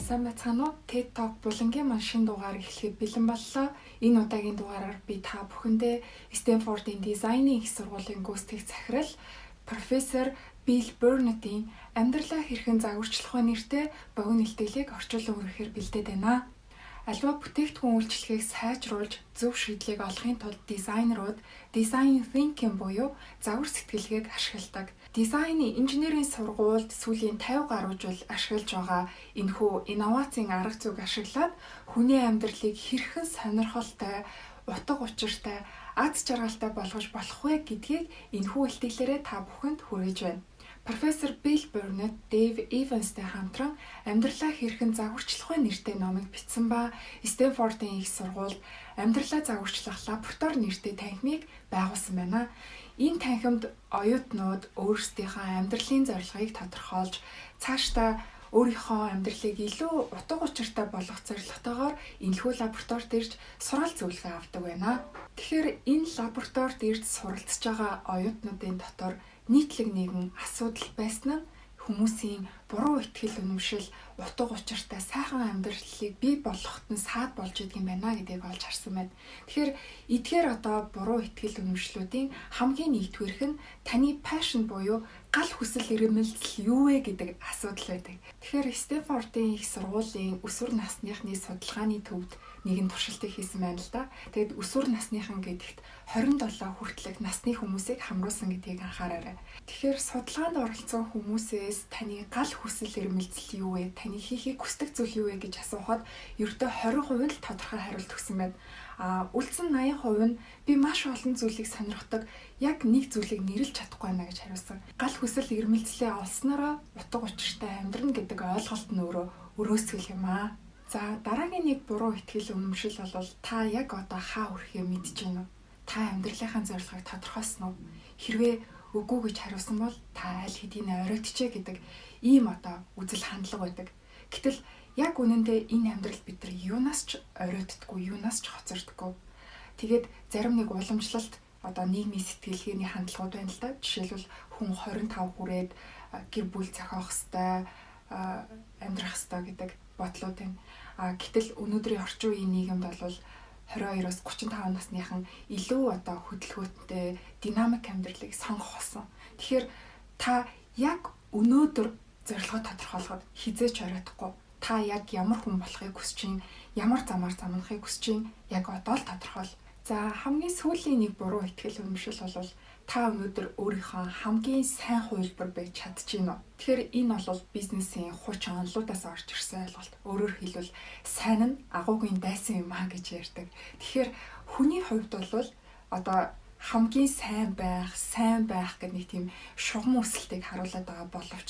сайн байцгаана уу? TED Talk булангийн машин дугаар эхлэхэд бэлэн боллоо. Энэ удаагийн дугаараар би та бүхэндээ Стэнфордын дизайны их сургуулийн гүйцэтгэх захирал профессор Билл Бернетийн амьдралаа хэрхэн загварчлах вэ нэртэй богино илтгэлийг орчуулан хүргэхээр бэлдээд байна. Аливаа бүтээгдэхүүн үйлчлэгийг сайжруулж зөв шийдлийг олохын тулд дизайнерууд design thinking буюу загвар сэтгэлгээг ашигладаг. Дизайны инженерийн сургуульд сүүлийн 50 гаруй жил ашиглаж байгаа энэхүү инновацийн арга зүйг ашиглаад хүний амьдралыг хэрхэн сонирхолтой, утга учиртай, аз жаргалтай болгож болох вэ гэдгийг энэхүү илтгэлээрээ та бүхэнд хүргэж байна. Профессор Билл Бернет, Дэйв Эванстэй хамтран амьдралаа хэрхэн загварчлах вэ нэртэй номыг бичсэн ба Стэнфордын их сургуульд амьдралаа загварчлах лаборатори нэртэй танхимыг байгуулсан байна. Энэ танхимд оюутнууд өөрсдийнхөө амьдралын зорилгыг тодорхойлж цаашдаа өөрийнхөө амьдралыг илүү утга учиртай болгох зорилготойгоор энэхүү лабораторид ирж сурал зөвлөгөө авдаг байна. Тэгэхээр энэ лабораторид ирж суралцж байгаа оюутнуудын дотор нийтлэг нэгэн асуудал байсан нь хүмүүсийн буруу итгэл үнэмшил, утга учиртай сайхан амьдралыг бий болгоход нь саад болж идэг юм байна гэдгийг олж харсан байна. Тэгэхээр эдгээр буруу итгэл үнэмшлүүдийн хамгийн нэгдүгээрх нь таны passion буюу гал хүсэл эрмэлзэл юу вэ гэдэг асуудал байдаг. Тэгэхээр Стэнфордын их сургуулийн өсвөр насныхны судалгааны төвд нэгэн туршилтыг хийсэн байна л да. Тэгэд өсвөр насныхан гэдэгт 27 хүртэлх насны хүмүүсийг хамруулсан гэдгийг анхаараарай. Тэгэхээр судалгаанд оролцсон хүмүүсээс таны гал хүсэл эрмэлзэл юу вэ? Таны хийхийг хүсдэг зүйл юу вэ гэж асуухад ердөө 20% л тодорхой хариулт өгсөн байна. Үлдсэн 80% нь би маш олон зүйлийг сонирхдаг, яг нэг зүйлийг нэрлэж чадахгүй байна гэж хариулсан. Гал хүсэл эрмэлзлээ олснороо утга учиртай амьдрна гэдэг ойлголт нь өрөөсгөл юм аа. За дараагийн нэг буруу итгэл үнэмшил бол та яг хаа хүрэхээ мэдэж байна уу? Та амьдралынхаа зорилгыг тодорхойлсон уу? Хэрвээ үгүй гэж хариулсан бол та аль хэдийн оройтчээ гэдэг ийм үзэл хандлага байдаг. Гэтэл яг үнэндээ энэ амьдрал бид нар юунаас ч оройтдаггүй, юунаас ч хоцордоггүй. Тэгээд зарим нэг уламжлалт нийгмийн сэтгэлгээний хандлагууд байна л да. Жишээлбэл хүн 25 хүрээд гэр бүл зохиох ёстой, амьдрах ёстой гэдэг бодлууд байна. Гэтэл өнөөдрийн орчин үеийн нийгэмд бол 22-оос 35 насныхан илүү хөдөлгөөнтэй, динамик амьдралыг сонгох болсон. Тэгэхээр та яг өнөөдөр зорилгоо тодорхойлоход хизээч оройтхгүй. Та яг ямар хүн болохыг хүсэж чинь, ямар замаар замнахыг хүсэж чинь яг одоо л тодорхойл. За хамгийн сүүлийн нэг буруу итгэл үнэмшил бол та өнөөдөр өөрийнхөө хамгийн сайн хувилбар байж чадчихэв үү? Тэгэхээр энэ бол бизнесийн хуч онолуудаас орж ирсэн ойлголт. Өөрөөр хэлбэл сайн нь агуугийн дайсан юм аа гэж ярьдаг. Тэгэхээр хүний хувьд бол хамгийн сайн байх гэдэг нэг тийм шугам өсөлтийг харуулдаг байгаа боловч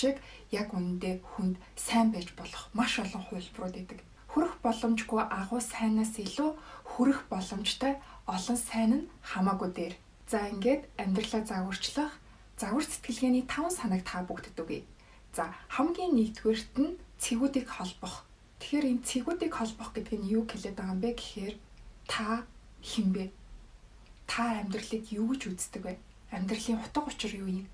яг үнэндээ хүнд сайн байж болох маш олон хувилбарууд байдаг. Хүрэх боломжгүй агуу сайнаас илүү хүрэх боломжтой олон сайн нь хамаагүй дээр. За ингээд амьдралаа загварчлах, загвар сэтгэлгээний 5 санааг та бүгдэд өгье. За хамгийн нэгдүгээрт нь цэгүүдийг холбох. Тэгэхээр энэ цэгүүдийг холбох гэдэг нь юу хэлээд байгаа юм бэ гэхээр та хэн бэ? Та амьдралыг юу гэж үздэг вэ? Амьдралын утга учир юу юм?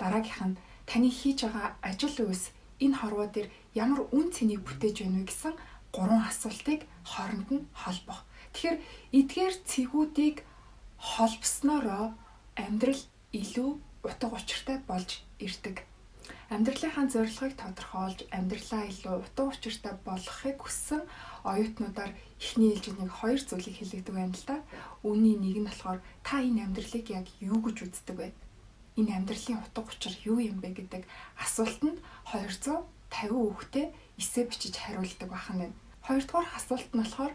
Дараагийнх нь таны хийж байгаа ажил үйлс энэ хорвоо дээр ямар үн цэнийг бүтээж байна вэ гэсэн 3 асуултыг хооронд нь холбох. Тэгэхээр эдгээр цэгүүдийг холбоснороо амьдрал илүү утга учиртай болж ирдэг. Амьдралынхаа зорилгыг тодорхойлж, амьдралаа илүү утга учиртай болгохыг хүссэн оюутнуудаар эхний ээлжинийг 2 зүйлийг хэлэгдэг байна л да. Үүний нэг нь болохоор та энэ амьдралыг яг юу гэж үздэг вэ? Энэ амьдралын утга учир юу юм бэ гэдэг асуултанд 250 хүүхдээ эссе бичиж хариулдаг байна. Хоёрдугаар асуулт нь болохоор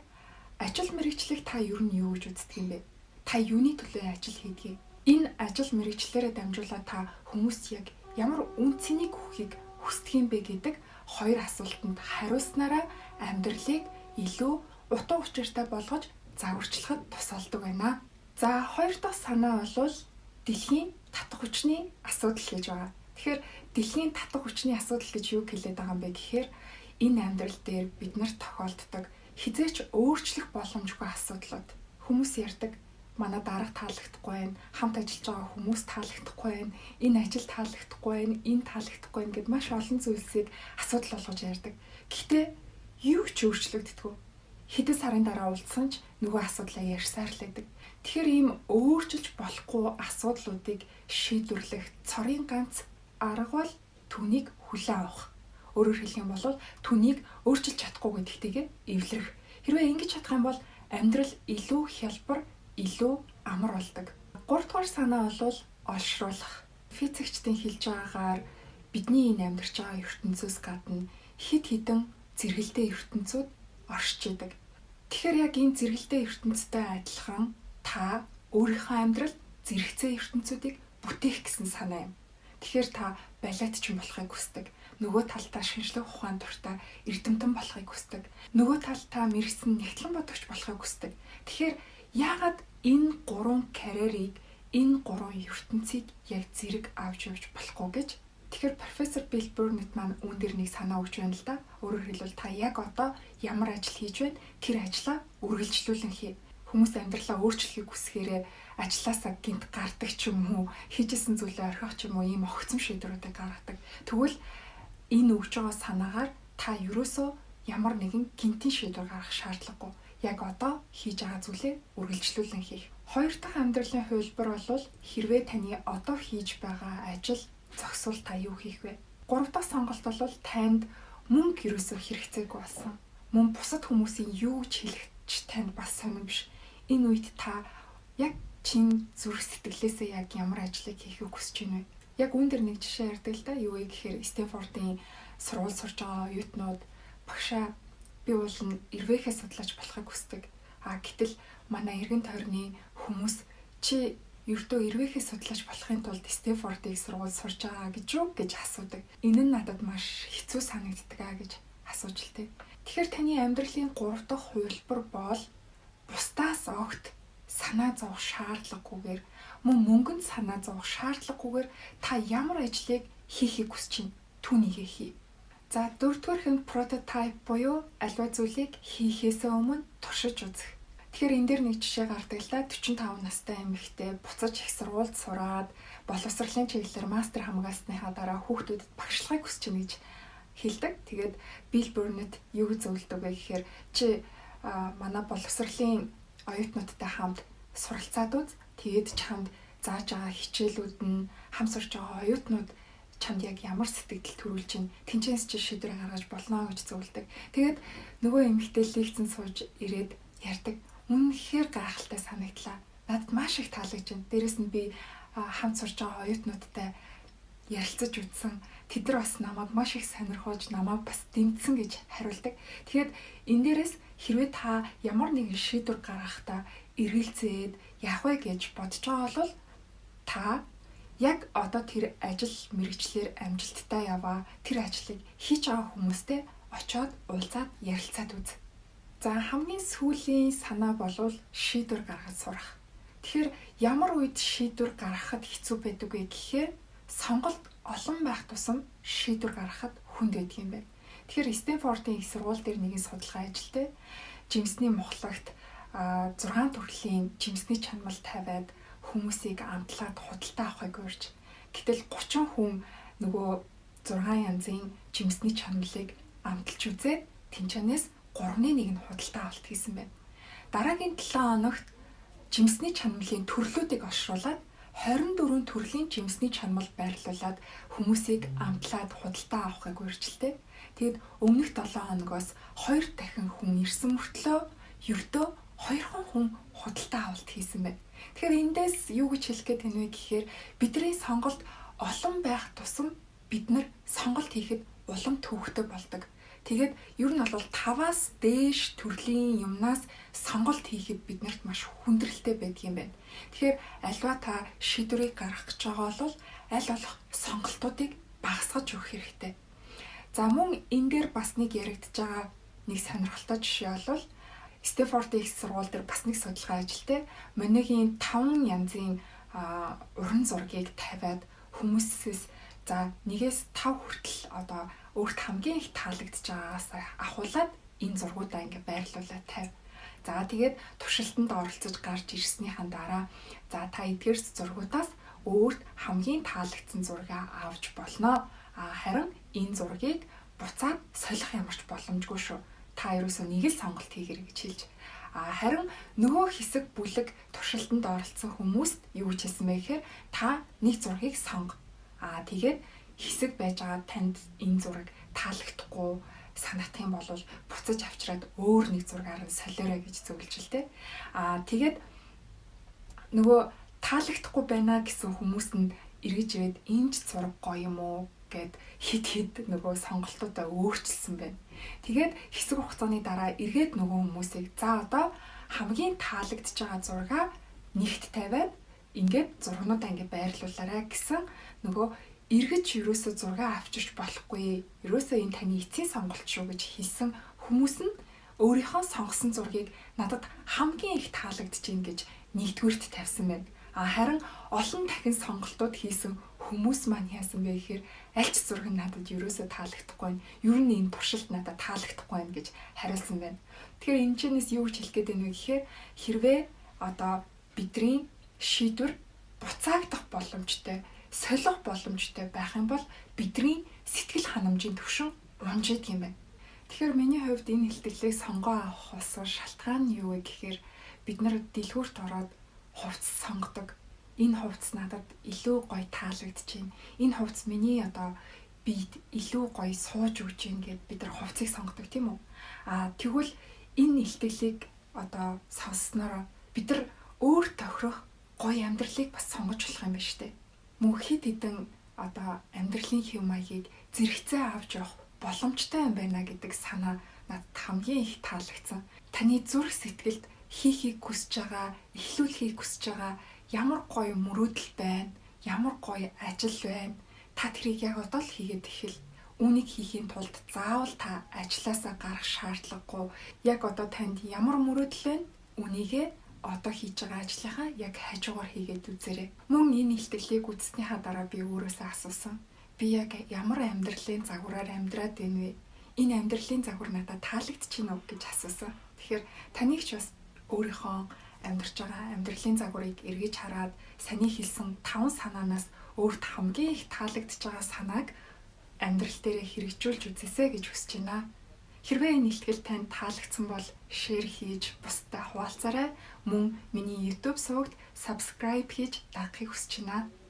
ажил мэргэжлийг та ер нь юу гэж үздэг юм бэ? Та юуны төлөө ажил хийдгийг? Энэ ажил мэргэжлээрээ дамжуулаад та хүмүүст яг ямар үн цэнийг өгөхийг хүсдэг юм бэ гэдэг 2 асуултанд хариулснараа амьдралыг илүү утга учиртай болгож загварчлахад тусалдаг байна. За 2 дахь санаа бол дэлхийн татах хүчний асуудал гэж байгаа. Тэгэхээр дэлхийн татах хүчний асуудал гэж юу хэлээд байгаа юм бэ гэхээр энэ амьдрал дээр биднэрт тохиолддог хизээч өөрчлөх боломжгүй асуудлууд. Хүмүүс ярьдаг манай дарга таалагдахгүй байна, хамт ажиллаж байгаа хүмүүс таалагдахгүй байна, энэ ажил таалагдахгүй байна, энэ таалагдахгүй байна гэд маш олон зүйлсийг асуудал болгож ярьдаг. Гэхдээ юу ч өөрчлөгддөггүй. Хэдэн сарын дараа уулзсан ч нөгөө асуудлаа ярьсаар л байдаг. Тэгэхээр ийм өөрчилж болохгүй асуудлуудыг шийдвэрлэх цорын ганц арга бол түүнийг хүлээн авах. Өөрөөр хэлэх юм бол түүнийг өөрчилж чадахгүй гэдэгтэйгээ эвлэрэх. Хэрвээ ингэж чадах юм бол амьдрал илүү хялбар, илүү амар болдог. 3 дугаар санаа бол олшруулах. Физикчдийн хэлж байгаагаар бидний энэ амьдарч байгаа ертөнцөөс гадна хэд хэдэн зэрэгэлдээ ертөнцүүд оршиж идэг. Тэгэхээр яг энэ зэрэгэлдээ ертөнцтэй адилхан та өөрийнхөө амьдрал зэрэгцээ ертөнцүүдийг бүтээх гэсэн санаа юм. Тэгэхээр та балетчин болохыг хүсдэг. Нөгөө талдаа шинжлэх ухаан дуртай эрдэмтэн болохыг хүсдэг. Нөгөө талдаа мэрэгсэн нэгтлэн бодогч болохыг хүсдэг. Тэгэхээр яагаад энэ 3 карьерийг, энэ 3 ертөнцийг яг зэрэг авч явж болохгүй гэж тэгэхээр профессор Билл Бёрнет маань үүн дээр нэг санаа өгч байна л да. Өөрөөр хэлбэл та яг одоо ямар ажил хийж байна, тэр ажлаа үргэлжлүүлэн хий. Хүмүүс амьдралаа өөрчлөхийг хүсгээрээ ажилласаа гинт гардаг ч юм уу, хийжсэн зүйлээ орхих ч юм уу, ийм огцом шийдвэрүүдийг гаргадаг. Тэгвэл энэ өгж байгаа санаагаар та ерөөсөө ямар нэгэн гинтийн шийдвэр гаргах шаардлагагүй. Яг одоо хийж байгаа зүйлээ үргэлжлүүлэн хийх. Хоёр дахь амьдралын хувилбар бол хэрвээ таны одоо хийж байгаа ажил зогсвол та юу хийх вэ? 3 дахь сонголт бол танд мөнгө ерөөсөө хэрэгцээгүй болсон. Мөн бусад хүмүүсийн юу ч хэлэх танд бас сонирм биш. Энэ үед та яг чин зүрх сэтгэлээсээ яг ямар ажлыг хийхийг хүсэж байна вэ? Яг үүн дээр нэг жишээ ярьдаг л да. Юу вэ гэхээр Стэнфордын сургууль сурж байгаа оюутнууд багшаа би бол эрвээхээ судлаач болохыг хүсдэг. Гэтэл манай эргэн тойрны хүмүүс чи ердөө эрвээхээ судлаач болохын тулд Стэнфордыг сургууль сурж байгаа гэж юу гэж асуудаг. Энэ нь надад маш хэцүү санагддаг гэж асууж л тээ. Тэгэхээр таны амьдралын 3 дахь хувилбар бол бусдаас огт санаа зовох шаардлагагүйгээр мөн мөнгөнд санаа зовох шаардлагагүйгээр та ямар ажлыг хийхийг хүсэж байна түүнийгээ хий. За 4-р нь прототип буюу альва зүйлийг хийхээсээ өмнө туршиж үзэх. Тэгэхээр энэ дээр нэг жишээ гардаг л да. 45 настай эмэгтэй буцаж их сургуульд сураад боловсролын чиглэлээр мастер хамгаалсныхаа дараа хүүхдүүдэд багшлагыг хүсэж байна гэж хэлдэг. Тэгээд Билл Бёрнет юу зөвлөдөг вэ гэхээр чи манай боловсролын оюутнуудтай хамт суралцаад үз. Тэгээд чамд зааж байгаа хичээлүүд нь хам сурж байгаа оюутнууд чамд яг ямар сэтгэл төрүүлж чинь тэнцэнс чи шийдвэр гаргаж болно гэж зөвлөдөг. Тэгээд нөгөө эмэгтэй лекцэн сууж ирээд ярьдаг. Үнэхээр гайхалтай санагдлаа. Надад маш их таалагдж байна. Дээрэс нь би хамт сурж байгаа оюутнуудтай ярилцаж үзсэн. Тэд нар бас намайг маш их сонирхож, намайг бас дэмжсэн гэж хариулдаг. Тэгэхээр энэ дээрээс хэрвээ та ямар нэгэн шийдвэр гаргахдаа эргэлзээд яах вэ гэж бодож байгаа бол та яг одоо тэр ажил мэргэжлэр амжилттай яваа, тэр ажлыг хийж байгаа хүмүүстэй очиод уулзаад ярилцаад үз. За хамгийн сүүлийн санаа болвол шийдвэр гаргаж сурах. Тэгэхээр ямар үед шийдвэр гаргахад хэцүү байдаг вэ гэхээр сонголт олон байх тусам шийдвэр гаргахад хүнд байдаг юм байна. Тэгэхээр Стэнфордын их сургууль дээр нэгэн судалгаа ажилтай жимсний мухлагт 6 төрлийн жимсний чанамал тавиад хүмүүсийг амтлаад худалдаа авахыг урьж. Гэтэл 30 хүн нөгөө 6 янзын жимсний чанамлыг амталж үзээд тэнцэнээс 3-1 нь худалдаа авалт хийсэн байна. Дараагийн 7 хоногт жимсний чанамлын төрлүүдийг олшруулад 24 төрлийн жимсний чанамал байрлуулад хүмүүсийг амтлаад худалдаа авахыг урьжлээ. Тэгэд өмнөх 7 хоногоос 2 дахин хүн ирсэн мөртлөө ердөө 2 хүн худалдаа авалт хийсэн байна. Тэгэхээр эндээс юу гэж хэлэх гээд байна вэ гэхээр бидний сонголт олон байх тусам бид нар сонголт хийхэд улам төвөгтэй болдог. Тэгээд ер нь бол 5-аас дээш төрлийн юмнаас сонголт хийхэд биднэрт маш хүндрэлтэй байдаг юм байна. Тэгэхээр альва та шийдвэрийг гаргах гэж байгаа бол аль болох сонголтуудыг багасгаж өгөх хэрэгтэй. За мөн энэ дээр бас нэг яригдж байгаа нэг сонирхолтой жишээ бол Стэнфордын их сургууль дээр бас нэг судалгаа ажилтай Монегийн 5 янзын уран зургийг тавиад хүмүүсээс за 1-5 хүртэл одоо өөрт хамгийн их таалагдж байгаагаас ахуулаад энэ зургуудаа ингээ байрлуулаад тавь. За тэгээд туршилтанд оролцож гарч ирснийхэн дараа за та эдгээр зургуудаас өөрт хамгийн таалагдсан зургийг авч болно. Харин энэ зургийг буцаад солих ямарч боломжгүй шүү. та ерөөсөө нэг л сонголт хийгэрэй гэж хэлж. Харин нөгөө хэсэг бүлэг туршилтанд оролцсон хүмүүст юу гэж хэлсэн бэ гэхээр та нэг зургийг сонго. Тэгээд хэсэг байж байгаа танд энэ зураг таалагдахгүй санагдах юм бол буцаж авчираад өөр нэг зургаар нь солиорой гэж зөвлөжөлтэй. Тэгээд нөгөө таалагдахгүй байна гэсэн хүмүүст нь эргэж ирээд энэ ч зураг гоё юм уу гэд хид нөгөө сонголтуудаа өөрчилсөн байна. Тэгээд хэсэг хугацааны дараа эргээд нөгөө хүмүүсийг за одоо хамгийн таалагдж байгаа зургаа нэгт тавиад ингээд зургнуудаа ингээд байрлуулаарай гэсэн нөгөө эргэж ерөөсөө зургаа авчирч болохгүй. Ерөөсөө энэ таны эцсийн сонголт шүү гэж хэлсэн хүмүүс нь өөрийнхөө сонгосон зургийг надад хамгийн их таалагдж байна гэж нэгдүгüрт тавьсан байна. Харин олон дахин сонголтууд хийсэн хүмүүс маань яасан бэ гэхээр аль ч зураг нь надад ерөөсөө таалагдахгүй байна. Ер нь энэ туршилт надад таалагдахгүй байна гэж хариулсан байна. Тэгэхээр энэ чинээс юу гэж хэлэх гээд байна вэ гэхээр хэрвээ одоо бидний шийдвэр буцаагдах боломжтой, солих боломжтой байх юм бол бидний сэтгэл ханамжийн түвшин унжид юм байна. Тэгэхээр миний хувьд энэ хэлтгэлийг сонгоо авах шалтгаан нь юу вэ гэхээр бид нар дэлгүүрт ороод хувцас сонгодог. Энэ хувцас надад илүү гоё таалагдж байна. Энэ хувцас миний одоо биед илүү гоё сууж өгч байна гэд бид нар хувцсыг сонгодог тийм үү? Тэгвэл энэ илтгэлийг одоо сонссноор бид нар өөр тохирох гоё амьдралыг бас сонгож болох юм байна шүү дээ. Мөн хэд хэдэн одоо амьдралын хэв маягийг зэрэгцээ авч явах боломжтой юм байна гэдэг санаа надад хамгийн их таалагдсан. Таны зүрх сэтгэлд хийхийг хүсэж байгаа, эхлүүлэхийг хүсэж байгаа ямар гоё мөрөөдөл байна, ямар гоё ажил байна. Та тэрийг яг одоо л хийгээд эхэл. Үүнийг хийхийн тулд заавал та ажилласаа гарах шаардлагагүй. Яг одоо танд ямар мөрөөдөл байна? Үнийгээ одоо хийж байгаа ажлынхаа яг хажуугаар хийгээд үзээрэй. Мөн энэ илтгэлийг үзснийхаа дараа би өөрөөсөө асуусан. Би яг ямар амьдралын загвараар амьдраад байна вэ? Энэ амьдралын загвар надад таалагдчихэв үү гэж асуусан. Тэгэхээр таныг ч бас өөрийнхөө амьдарч байгаа амьдралын загварыг эргэж хараад саний хэлсэн 5 санаанаас өөрт хамгийн их таалагдж байгаа санааг амьдрал дээрээ хэрэгжүүлж үзээсэй гэж хүсэж байна. Хэрвээ энэ илтгэл танд таалагдсан бол шеэр хийж бусдад хуваалцаарай. Мөн миний YouTube сувагт subscribe хийж дагахыг хүсэж байна.